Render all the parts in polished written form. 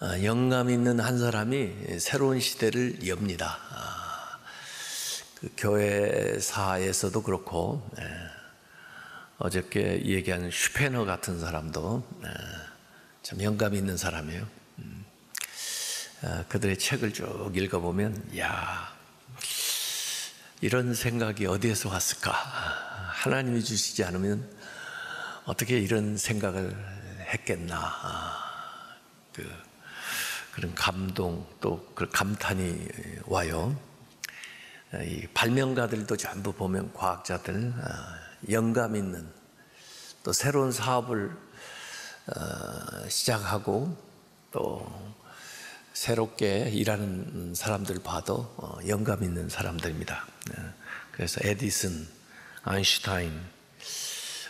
영감 있는 한 사람이 새로운 시대를 엽니다. 그 교회사에서도 그렇고, 어저께 얘기한 슈페너 같은 사람도 참 영감 있는 사람이에요. 그들의 책을 쭉 읽어보면, 야, 이런 생각이 어디에서 왔을까? 하나님이 주시지 않으면 어떻게 이런 생각을 했겠나? 그런 감동, 또 그 감탄이 와요. 이 발명가들도 전부 보면 과학자들, 영감 있는 또 새로운 사업을 시작하고 또 새롭게 일하는 사람들 봐도 영감 있는 사람들입니다. 그래서 에디슨, 아인슈타인,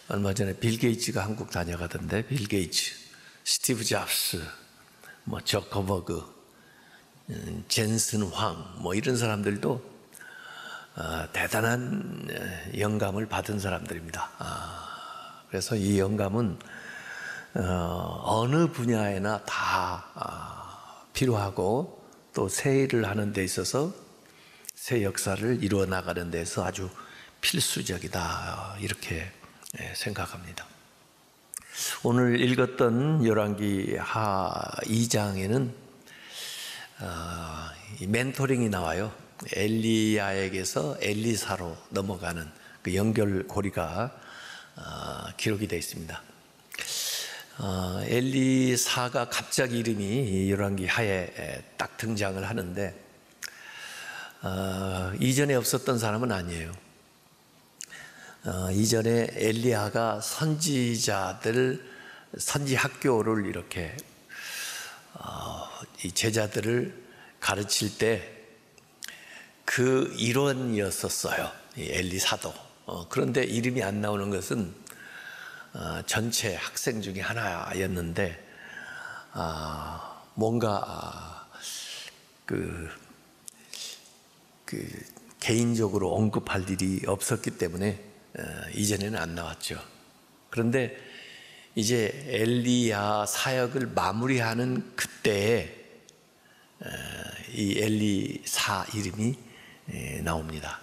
얼마 전에 빌 게이츠가 한국 다녀가던데, 빌 게이츠, 스티브 잡스, 저커버그, 젠슨 황, 이런 사람들도 대단한 영감을 받은 사람들입니다. 그래서 이 영감은 어느 분야에나 다 필요하고, 또 새 일을 하는 데 있어서 새 역사를 이루어 나가는 데서 아주 필수적이다, 이렇게 생각합니다. 오늘 읽었던 열왕기 하 2장에는 이 멘토링이 나와요. 엘리야에게서 엘리사로 넘어가는 그 연결고리가 기록이 되어 있습니다. 엘리사가 갑자기 이름이 열왕기 하에 딱 등장을 하는데, 이전에 없었던 사람은 아니에요. 이전에 엘리야가 선지자들, 선지학교를 이렇게 이 제자들을 가르칠 때 그 일원이었었어요, 이 엘리사도. 그런데 이름이 안 나오는 것은 전체 학생 중에 하나였는데, 뭔가 개인적으로 언급할 일이 없었기 때문에 이전에는 안 나왔죠. 그런데 이제 엘리야 사역을 마무리하는 그때에 이 엘리사 이름이 나옵니다.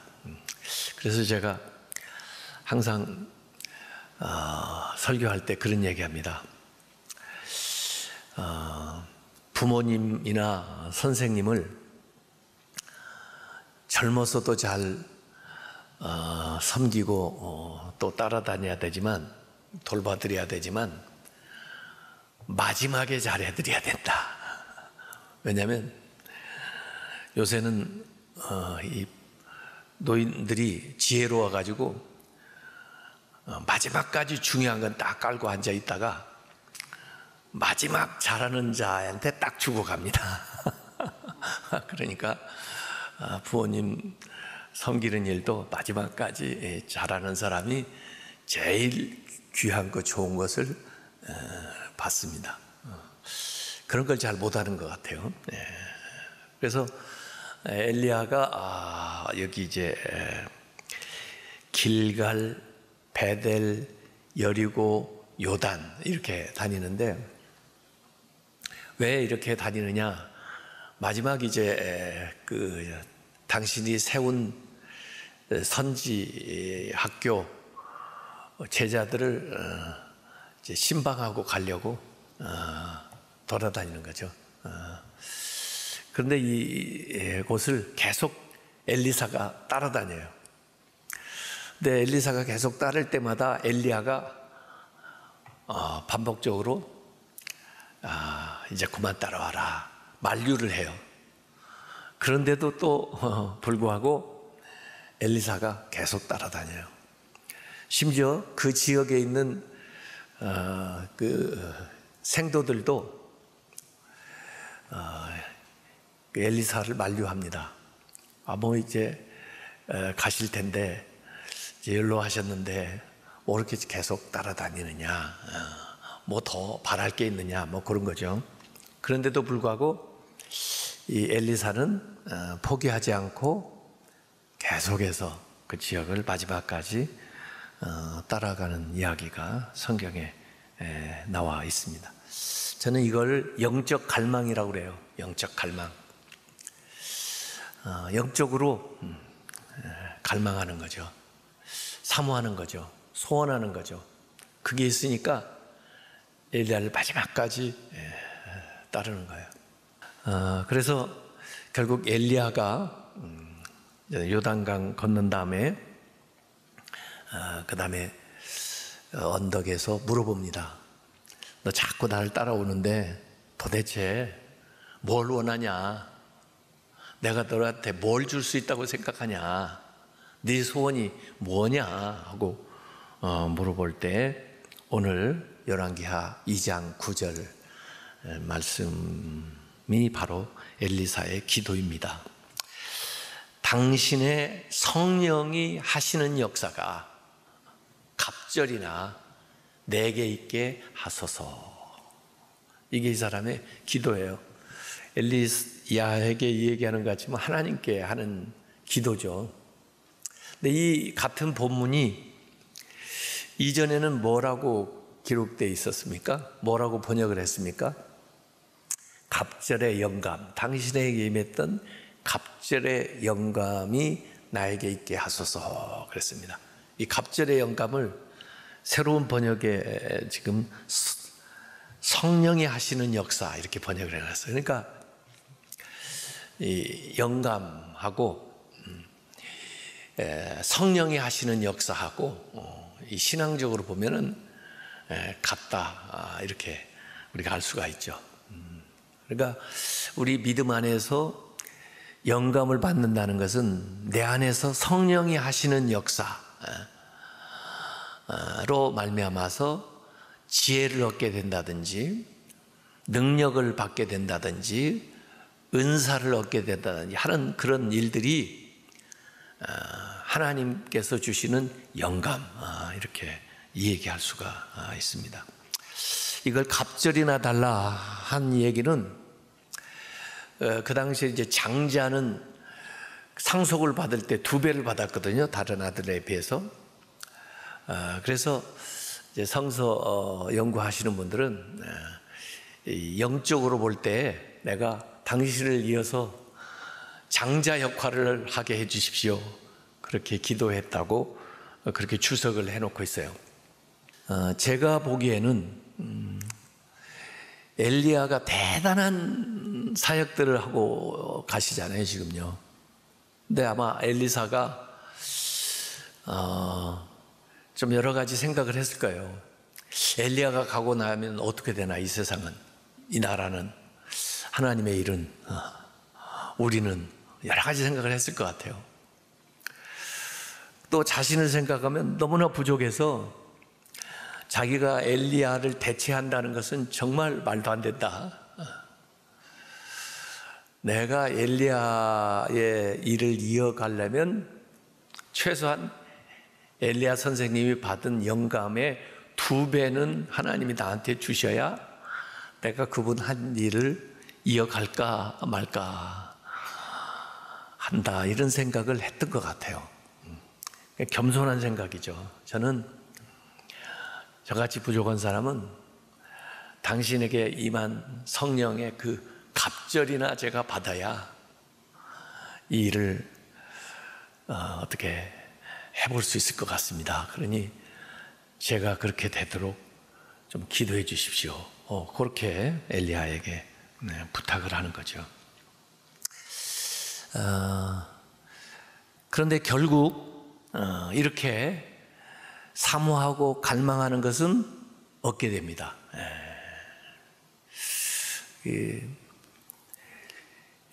그래서 제가 항상 설교할 때 그런 얘기합니다. 부모님이나 선생님을 젊어서도 잘 섬기고 또 따라다녀야 되지만, 돌봐드려야 되지만, 마지막에 잘해드려야 된다. 왜냐하면 요새는 이 노인들이 지혜로워가지고 마지막까지 중요한 건 딱 깔고 앉아 있다가 마지막 잘하는 자한테 딱 주고 갑니다. 그러니까 부모님 섬기는 일도 마지막까지 잘하는 사람이 제일 귀한 거, 좋은 것을 받습니다. 그런 걸 잘 못하는 것 같아요. 그래서 엘리야가 여기 이제 길갈, 베델, 여리고, 요단 이렇게 다니는데, 왜 이렇게 다니느냐? 마지막 이제 당신이 세운 선지 학교 제자들을 이제 신방하고 가려고 돌아다니는 거죠. 그런데 이곳을 계속 엘리사가 따라다녀요. 근데 엘리사가 계속 따를 때마다 엘리야가 반복적으로 이제 그만 따라와라, 만류를 해요. 그런데도 또 불구하고 엘리사가 계속 따라다녀요. 심지어 그 지역에 있는 그 생도들도 그 엘리사를 만류합니다. 이제 가실 텐데 이제 연로하셨는데 뭐 이렇게 계속 따라다니느냐, 뭐 더 바랄 게 있느냐, 뭐 그런 거죠. 그런데도 불구하고 이 엘리사는 포기하지 않고 계속해서 그 지역을 마지막까지 따라가는 이야기가 성경에 나와 있습니다. 저는 이걸 영적 갈망이라고 그래요. 영적 갈망. 영적으로 갈망하는 거죠. 사모하는 거죠. 소원하는 거죠. 그게 있으니까 엘리야를 마지막까지 따르는 거예요. 그래서 결국 엘리야가 요단강 건넌 다음에 그 다음에 언덕에서 물어봅니다. 너 자꾸 나를 따라오는데 도대체 뭘 원하냐? 내가 너한테 뭘 줄 수 있다고 생각하냐? 네 소원이 뭐냐? 하고 물어볼 때 오늘 열왕기하 2장 9절 말씀이 바로 엘리사의 기도입니다. 당신의 성령이 하시는 역사가 갑절이나 내게 있게 하소서. 이게 이 사람의 기도예요. 엘리야에게 얘기하는 것 같지만 하나님께 하는 기도죠. 근데 이 같은 본문이 이전에는 뭐라고 기록되어 있었습니까? 뭐라고 번역을 했습니까? 갑절의 영감, 당신에게 임했던 갑절의 영감이 나에게 있게 하소서 그랬습니다. 이 갑절의 영감을 새로운 번역에 지금 성령이 하시는 역사 이렇게 번역을 해놨어요. 그러니까 이 영감하고 성령이 하시는 역사하고 이 신앙적으로 보면은 같다 이렇게 우리가 알 수가 있죠. 그러니까 우리 믿음 안에서 영감을 받는다는 것은 내 안에서 성령이 하시는 역사로 말미암아서 지혜를 얻게 된다든지 능력을 받게 된다든지 은사를 얻게 된다든지 하는 그런 일들이 하나님께서 주시는 영감 이렇게 얘기할 수가 있습니다. 이걸 갑절이나 달라 한 얘기는 그 당시에 이제 장자는 상속을 받을 때 2배를 받았거든요. 다른 아들에 비해서. 그래서 이제 성서 연구하시는 분들은 영적으로 볼 때 내가 당신을 이어서 장자 역할을 하게 해 주십시오. 그렇게 기도했다고 그렇게 추석을 해놓고 있어요. 제가 보기에는 엘리야가 대단한 사역들을 하고 가시잖아요, 지금요. 근데 아마 엘리사가 좀 여러 가지 생각을 했을 거예요. 엘리야가 가고 나면 어떻게 되나, 이 세상은, 이 나라는, 하나님의 일은, 우리는 여러 가지 생각을 했을 것 같아요. 또 자신을 생각하면 너무나 부족해서 자기가 엘리야를 대체한다는 것은 정말 말도 안 된다. 내가 엘리야의 일을 이어가려면 최소한 엘리야 선생님이 받은 영감의 2배는 하나님이 나한테 주셔야 내가 그분 한 일을 이어갈까 말까 한다, 이런 생각을 했던 것 같아요. 겸손한 생각이죠. 저는 저같이 부족한 사람은 당신에게 임한 성령의 그 갑절이나 제가 받아야 이 일을 어떻게 해볼 수 있을 것 같습니다. 그러니 제가 그렇게 되도록 좀 기도해 주십시오. 그렇게 엘리야에게 부탁을 하는 거죠. 그런데 결국 이렇게 사모하고 갈망하는 것은 얻게 됩니다.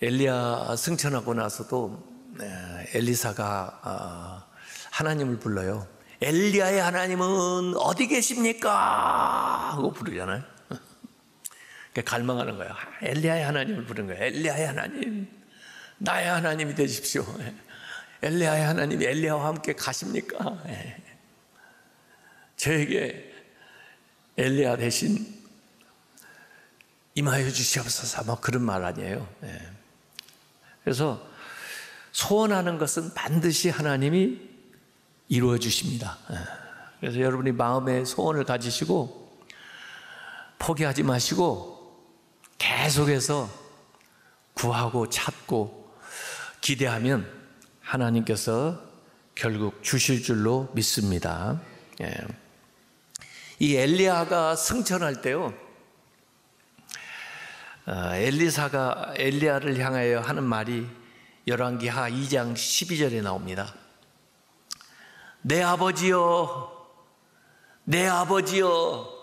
엘리야 승천하고 나서도 엘리사가 하나님을 불러요. 엘리야의 하나님은 어디 계십니까? 하고 부르잖아요. 갈망하는 거예요. 엘리야의 하나님을 부르는 거예요. 엘리야의 하나님, 나의 하나님이 되십시오. 엘리야의 하나님이 엘리야와 함께 가십니까? 저에게 엘리야 대신 임하여 주시옵소서, 뭐 그런 말 아니에요. 그래서 소원하는 것은 반드시 하나님이 이루어 주십니다. 그래서 여러분이 마음에 소원을 가지시고 포기하지 마시고 계속해서 구하고 찾고 기대하면 하나님께서 결국 주실 줄로 믿습니다. 예. 이 엘리야가 승천할 때요, 엘리사가 엘리야를 향하여 하는 말이 열왕기하 2장 12절에 나옵니다. 내 아버지여, 내 아버지여,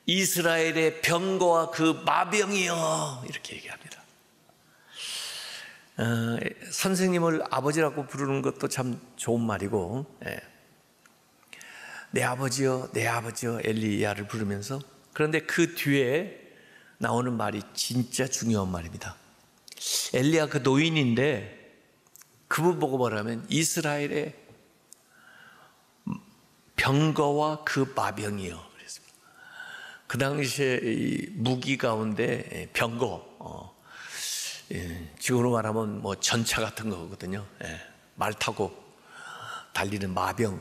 이스라엘의 병거와 그 마병이여, 이렇게 얘기합니다. 선생님을 아버지라고 부르는 것도 참 좋은 말이고, 내 아버지여, 내 아버지여, 엘리야를 부르면서, 그런데 그 뒤에 나오는 말이 진짜 중요한 말입니다. 엘리야 그 노인인데 그분 보고 말하면 이스라엘의 병거와 그 마병이요, 그랬습니다. 그 당시에 이 무기 가운데 병거, 지금으로 말하면 뭐 전차 같은 거거든요. 말 타고 달리는 마병,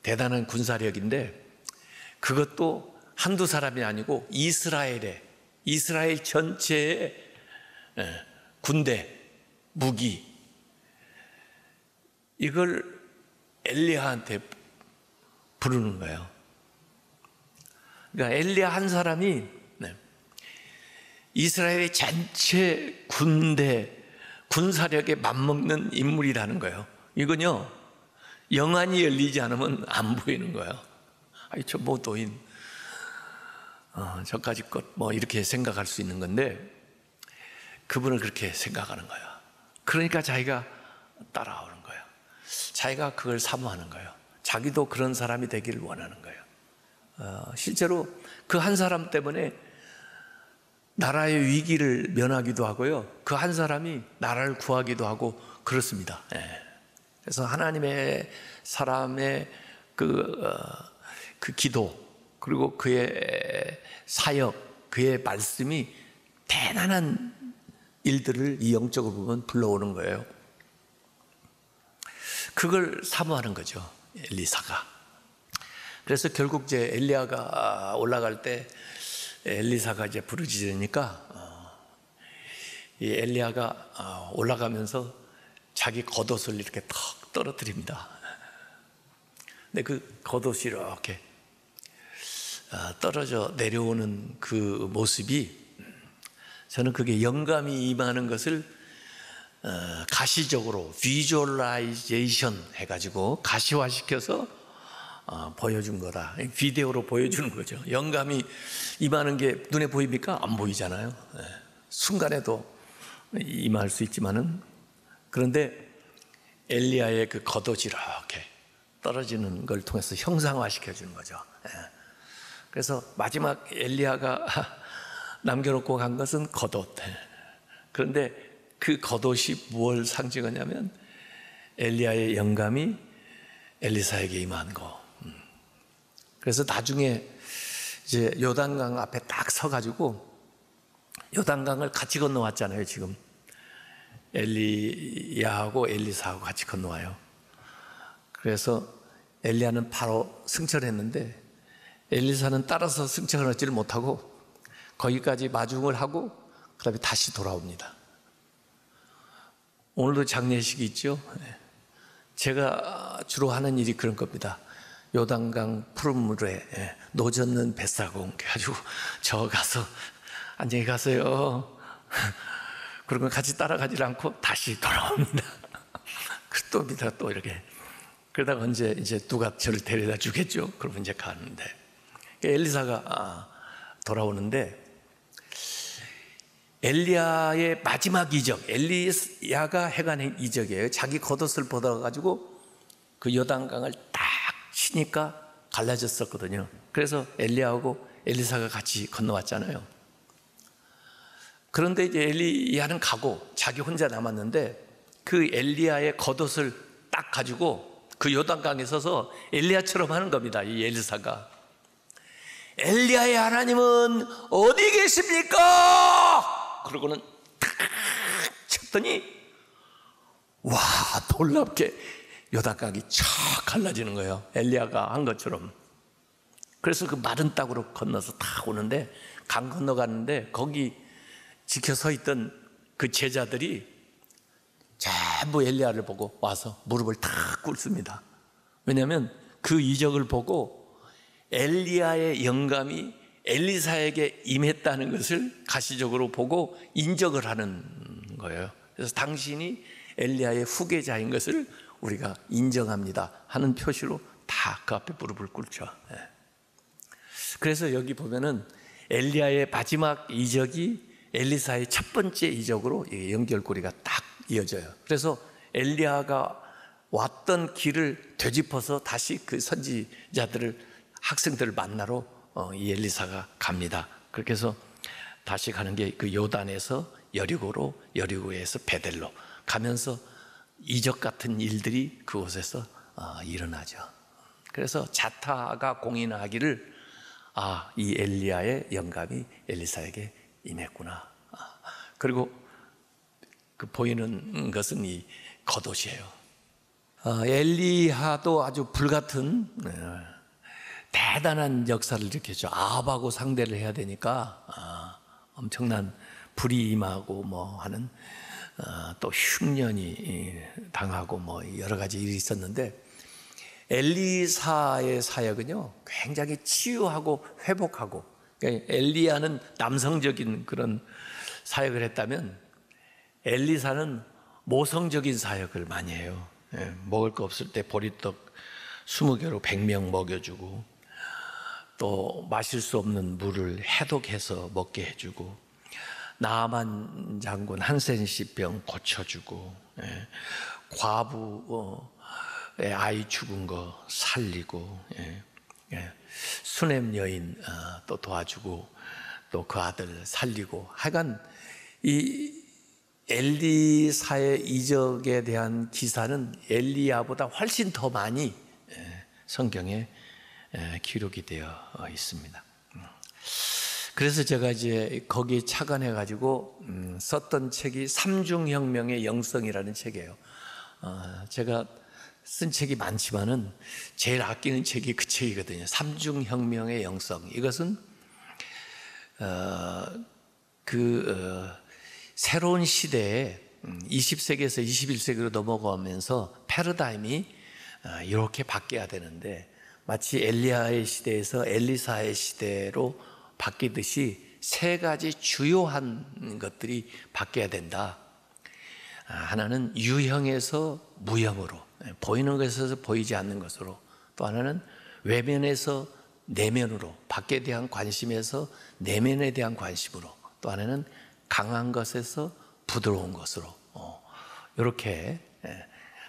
대단한 군사력인데 그것도 한두 사람이 아니고 이스라엘 전체의 군대, 무기, 이걸 엘리야한테 부르는 거예요. 그러니까 엘리야 한 사람이 이스라엘의 전체 군대, 군사력에 맞먹는 인물이라는 거예요. 이건요, 영안이 열리지 않으면 안 보이는 거예요. 아이, 저 뭐 노인, 저까지 것 뭐 이렇게 생각할 수 있는 건데 그분을 그렇게 생각하는 거예요. 그러니까 자기가 따라오는 거예요. 자기가 그걸 사모하는 거예요. 자기도 그런 사람이 되기를 원하는 거예요. 실제로 그 한 사람 때문에 나라의 위기를 면하기도 하고요, 그 한 사람이 나라를 구하기도 하고 그렇습니다. 그래서 하나님의 사람의 그 기도, 그리고 그의 사역, 그의 말씀이 대단한 일들을 이 영적으로 보면 불러오는 거예요. 그걸 사모하는 거죠, 엘리사가. 그래서 결국 이제 엘리야가 올라갈 때 엘리사가 이제 부르짖으니까 이 엘리야가 올라가면서 자기 겉옷을 이렇게 턱 떨어뜨립니다. 근데 그 겉옷이 이렇게 떨어져 내려오는 그 모습이, 저는 그게 영감이 임하는 것을 가시적으로 비주얼라이제이션 해가지고 가시화시켜서 보여준 거다. 비디오로 보여주는 거죠. 영감이 임하는 게 눈에 보입니까? 안 보이잖아요. 순간에도 임할 수 있지만은, 그런데 엘리야의 그 겉옷이 이렇게 떨어지는 걸 통해서 형상화시켜 주는 거죠. 그래서 마지막 엘리야가 남겨놓고 간 것은 겉옷. 그런데 그 겉옷이 무엇을 상징하냐면 엘리야의 영감이 엘리사에게 임한 거. 그래서 나중에 이제 요단강 앞에 딱 서가지고, 요단강을 같이 건너왔잖아요. 지금 엘리야하고 엘리사하고 같이 건너와요. 그래서 엘리야는 바로 승천했는데 엘리사는 따라서 승천하지를 못하고 거기까지 마중을 하고 그 다음에 다시 돌아옵니다. 오늘도 장례식이 있죠. 제가 주로 하는 일이 그런 겁니다. 요단강 푸른 물에 노젓는 뱃사공 해가지고 저 가서 안녕히 가세요. 그러면 같이 따라가지 않고 다시 돌아옵니다. 또 밑에 또 이렇게. 그러다가 언제 이제 누가 저를 데려다 주겠죠. 그러면 이제 가는데 엘리사가 돌아오는데, 엘리야의 마지막 이적, 엘리야가 행한 이적이에요. 자기 겉옷을 벗어가지고 그 요단강을 딱 치니까 갈라졌었거든요. 그래서 엘리야하고 엘리사가 같이 건너왔잖아요. 그런데 이제 엘리야는 가고 자기 혼자 남았는데 그 엘리야의 겉옷을 딱 가지고 그 요단강에 서서 엘리야처럼 하는 겁니다. 이 엘리사가. 엘리야의 하나님은 어디 계십니까? 그러고는 탁 쳤더니 와, 놀랍게 요단강이 촥 갈라지는 거예요. 엘리야가 한 것처럼. 그래서 그 마른 땅으로 건너서 다 오는데 강 건너가는데 거기 지켜 서 있던 그 제자들이 전부 엘리야를 보고 와서 무릎을 탁 꿇습니다. 왜냐하면 그 이적을 보고 엘리야의 영감이 엘리사에게 임했다는 것을 가시적으로 보고 인정을 하는 거예요. 그래서 당신이 엘리야의 후계자인 것을 우리가 인정합니다 하는 표시로 다 그 앞에 무릎을 꿇죠. 그래서 여기 보면은 엘리야의 마지막 이적이 엘리사의 첫 번째 이적으로 연결고리가 딱 이어져요. 그래서 엘리야가 왔던 길을 되짚어서 다시 그 선지자들을 학생들을 만나러 이 엘리사가 갑니다. 그렇게 해서 다시 가는 게 그 요단에서 여리고로, 여리고에서 베델로 가면서 이적 같은 일들이 그곳에서 일어나죠. 그래서 자타가 공인하기를 이 엘리야의 영감이 엘리사에게 임했구나. 그리고 그 보이는 것은 이 겉옷이에요. 엘리야도 아주 불같은 대단한 역사를 일으켰죠. 아합하고 상대를 해야 되니까 엄청난 불이 임하고 뭐 하는 또 흉년이 당하고 뭐 여러 가지 일이 있었는데 엘리사의 사역은요 굉장히 치유하고 회복하고, 그러니까 엘리야는 남성적인 그런 사역을 했다면 엘리사는 모성적인 사역을 많이 해요. 먹을 거 없을 때 보리떡 20개로 100명 먹여주고, 또 마실 수 없는 물을 해독해서 먹게 해주고, 나아만 장군 한센시병 고쳐주고, 과부 아이 죽은 거 살리고, 수냄 여인 또 도와주고, 또 그 아들 살리고, 하여간 이 엘리사의 이적에 대한 기사는 엘리야보다 훨씬 더 많이 성경에 기록이 되어 있습니다. 그래서 제가 이제 거기에 착안해 가지고 썼던 책이 삼중혁명의 영성이라는 책이에요. 제가 쓴 책이 많지만은 제일 아끼는 책이 그 책이거든요. 삼중혁명의 영성. 이것은 새로운 시대에 20세기에서 21세기로 넘어가면서 패러다임이 이렇게 바뀌어야 되는데, 마치 엘리야의 시대에서 엘리사의 시대로 바뀌듯이 세 가지 주요한 것들이 바뀌어야 된다. 하나는 유형에서 무형으로, 보이는 것에서 보이지 않는 것으로, 또 하나는 외면에서 내면으로, 밖에 대한 관심에서 내면에 대한 관심으로, 또 하나는 강한 것에서 부드러운 것으로, 이렇게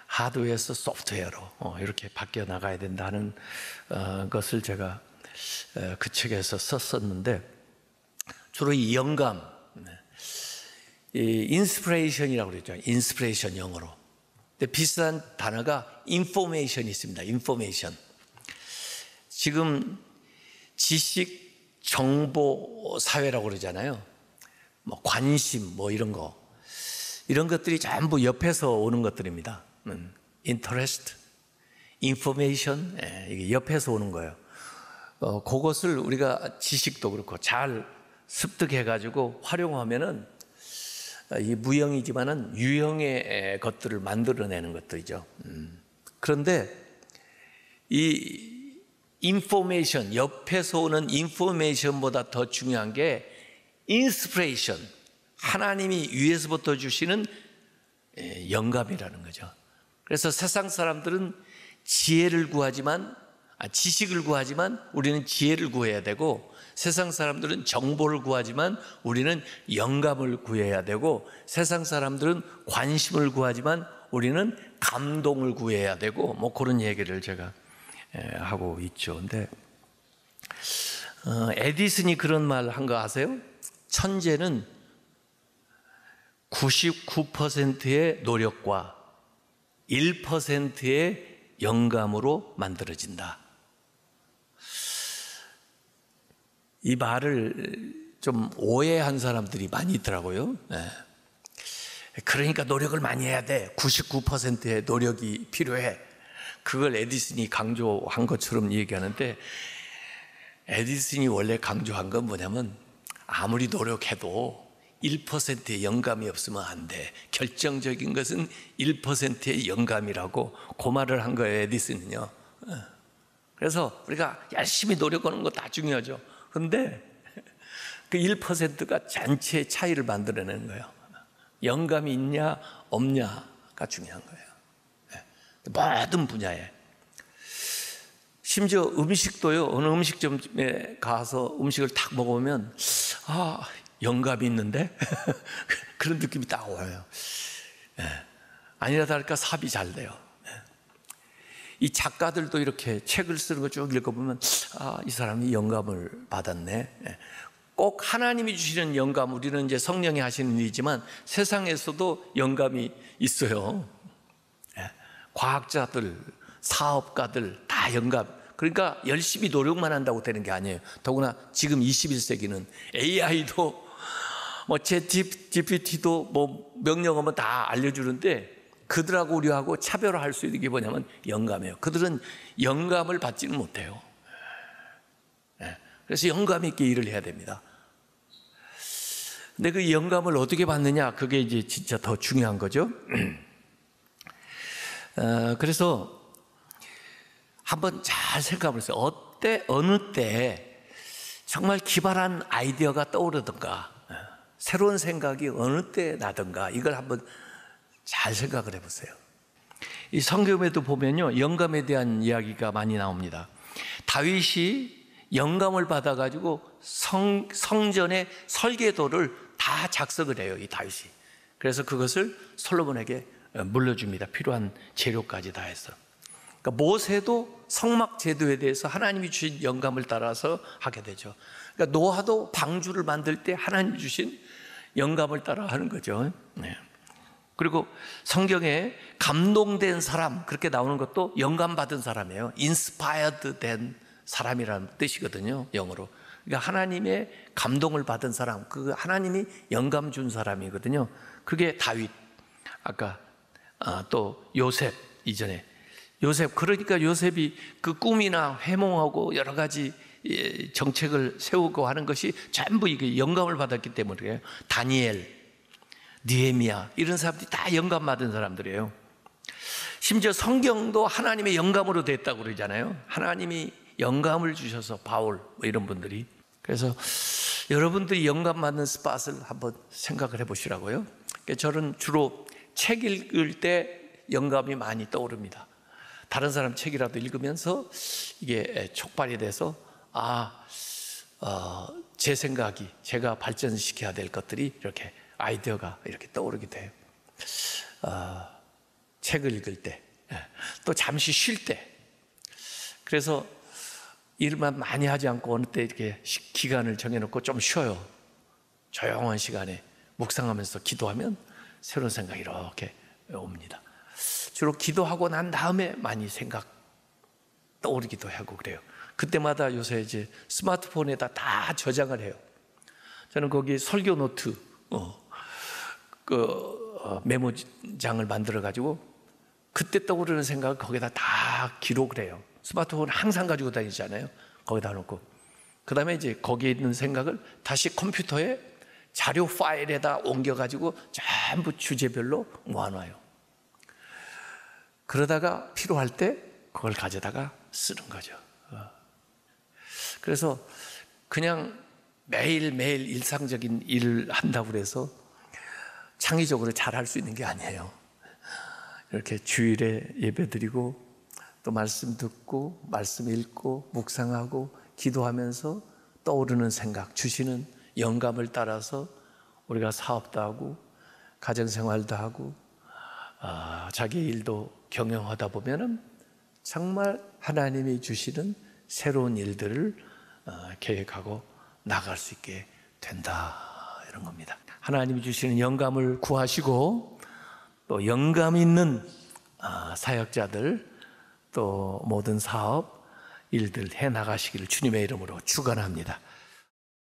하드웨어에서 소프트웨어로 이렇게 바뀌어 나가야 된다는 것을 제가 그 책에서 썼었는데, 주로 이 영감, 이 인스피레이션이라고 그러죠. 인스피레이션 영어로. 근데 비슷한 단어가 인포메이션이 있습니다. 인포메이션. 지금 지식 정보 사회라고 그러잖아요. 뭐 관심 뭐 이런 것들이 전부 옆에서 오는 것들입니다. interest, information, 이게 옆에서 오는 거예요. 그것을 우리가 지식도 그렇고 잘 습득해가지고 활용하면은 이 무형이지만은 유형의 것들을 만들어내는 것들이죠. 그런데 이 인포메이션, 옆에서 오는 인포메이션보다 더 중요한 게 인스피레이션, 하나님이 위에서부터 주시는 영감이라는 거죠. 그래서 세상 사람들은 지혜를 구하지만, 지식을 구하지만 우리는 지혜를 구해야 되고, 세상 사람들은 정보를 구하지만 우리는 영감을 구해야 되고, 세상 사람들은 관심을 구하지만 우리는 감동을 구해야 되고, 뭐 그런 얘기를 제가 하고 있죠. 근데 에디슨이 그런 말 한 거 아세요? 천재는 99%의 노력과 1%의 영감으로 만들어진다. 이 말을 좀 오해한 사람들이 많이 있더라고요. 그러니까 노력을 많이 해야 돼. 99%의 노력이 필요해. 그걸 에디슨이 강조한 것처럼 얘기하는데, 에디슨이 원래 강조한 건 뭐냐면 아무리 노력해도 1%의 영감이 없으면 안 돼. 결정적인 것은 1%의 영감이라고 그 말을 한 거예요, 에디슨은요. 그래서 우리가 열심히 노력하는 거 다 중요하죠. 그런데 그 1%가 전체의 차이를 만들어내는 거예요. 영감이 있냐 없냐가 중요한 거예요. 모든 분야에. 심지어 음식도요, 어느 음식점에 가서 음식을 탁 먹으면 영감이 있는데 그런 느낌이 딱 와요. 아니라 다를까 삽이 잘 돼요. 이 작가들도 이렇게 책을 쓰는 거 쭉 읽어보면 이 사람이 영감을 받았네. 꼭 하나님이 주시는 영감, 우리는 이제 성령이 하시는 일이지만 세상에서도 영감이 있어요. 과학자들, 사업가들 다 영감. 그러니까 열심히 노력만 한다고 되는 게 아니에요. 더구나 지금 21세기는 AI도 GPT도 명령하면 다 알려주는데 그들하고 우리하고 차별화할 수 있는 게 뭐냐면 영감이에요. 그들은 영감을 받지는 못해요. 그래서 영감 있게 일을 해야 됩니다. 근데 그 영감을 어떻게 받느냐, 그게 이제 진짜 더 중요한 거죠. 그래서 한번 잘 생각해 보세요. 어느 때 정말 기발한 아이디어가 떠오르든가 새로운 생각이 어느 때 나든가 이걸 한번 잘 생각을 해보세요. 이 성경에도 보면요, 영감에 대한 이야기가 많이 나옵니다. 다윗이 영감을 받아가지고 성전의 설계도를 다 작성을 해요, 이 다윗이. 그래서 그것을 솔로몬에게 물려줍니다. 필요한 재료까지 다 해서. 그러니까 모세도 성막 제도에 대해서 하나님이 주신 영감을 따라서 하게 되죠. 그러니까 노아도 방주를 만들 때 하나님이 주신 영감을 따라 하는 거죠. 그리고 성경에 감동된 사람, 그렇게 나오는 것도 영감 받은 사람이에요. inspired 된 사람이라는 뜻이거든요, 영어로. 그러니까 하나님의 감동을 받은 사람, 그 하나님이 영감 준 사람이거든요. 그게 다윗, 아까 또 요셉, 이전에 요셉. 그러니까 요셉이 그 꿈이나 회몽하고 여러 가지 정책을 세우고 하는 것이 전부 이게 영감을 받았기 때문이에요. 다니엘, 느헤미야, 이런 사람들이 다 영감 받은 사람들이에요. 심지어 성경도 하나님의 영감으로 됐다고 그러잖아요. 하나님이 영감을 주셔서 바울 이런 분들이. 그래서 여러분들이 영감 받는 스팟을 한번 생각을 해보시라고요. 저는 주로 책 읽을 때 영감이 많이 떠오릅니다. 다른 사람 책이라도 읽으면서 이게 촉발이 돼서 제 생각이, 제가 발전시켜야 될 것들이 이렇게 아이디어가 이렇게 떠오르게 돼요. 책을 읽을 때, 또 잠시 쉴 때. 그래서 일만 많이 하지 않고 어느 때 이렇게 기간을 정해놓고 좀 쉬어요. 조용한 시간에 묵상하면서 기도하면 새로운 생각이 이렇게 옵니다. 주로 기도하고 난 다음에 많이 생각 떠오르기도 하고 그래요. 그때마다 요새 이제 스마트폰에다 다 저장을 해요. 저는 거기 설교 노트, 메모장을 만들어가지고 그때 떠오르는 생각을 거기다 다 기록을 해요. 스마트폰 항상 가지고 다니잖아요. 거기다 놓고. 그 다음에 이제 거기에 있는 생각을 다시 컴퓨터에 자료 파일에다 옮겨가지고 전부 주제별로 모아놔요. 그러다가 필요할 때 그걸 가져다가 쓰는 거죠. 그래서 그냥 매일매일 일상적인 일을 한다고 해서 창의적으로 잘할 수 있는 게 아니에요. 이렇게 주일에 예배 드리고 또 말씀 듣고 말씀 읽고 묵상하고 기도하면서 떠오르는 생각, 주시는 영감을 따라서 우리가 사업도 하고 가정생활도 하고 자기 일도 경영하다 보면은 정말 하나님이 주시는 새로운 일들을 계획하고 나갈 수 있게 된다, 이런 겁니다. 하나님이 주시는 영감을 구하시고 또 영감 있는 사역자들, 또 모든 사업 일들 해 나가시기를 주님의 이름으로 축원합니다.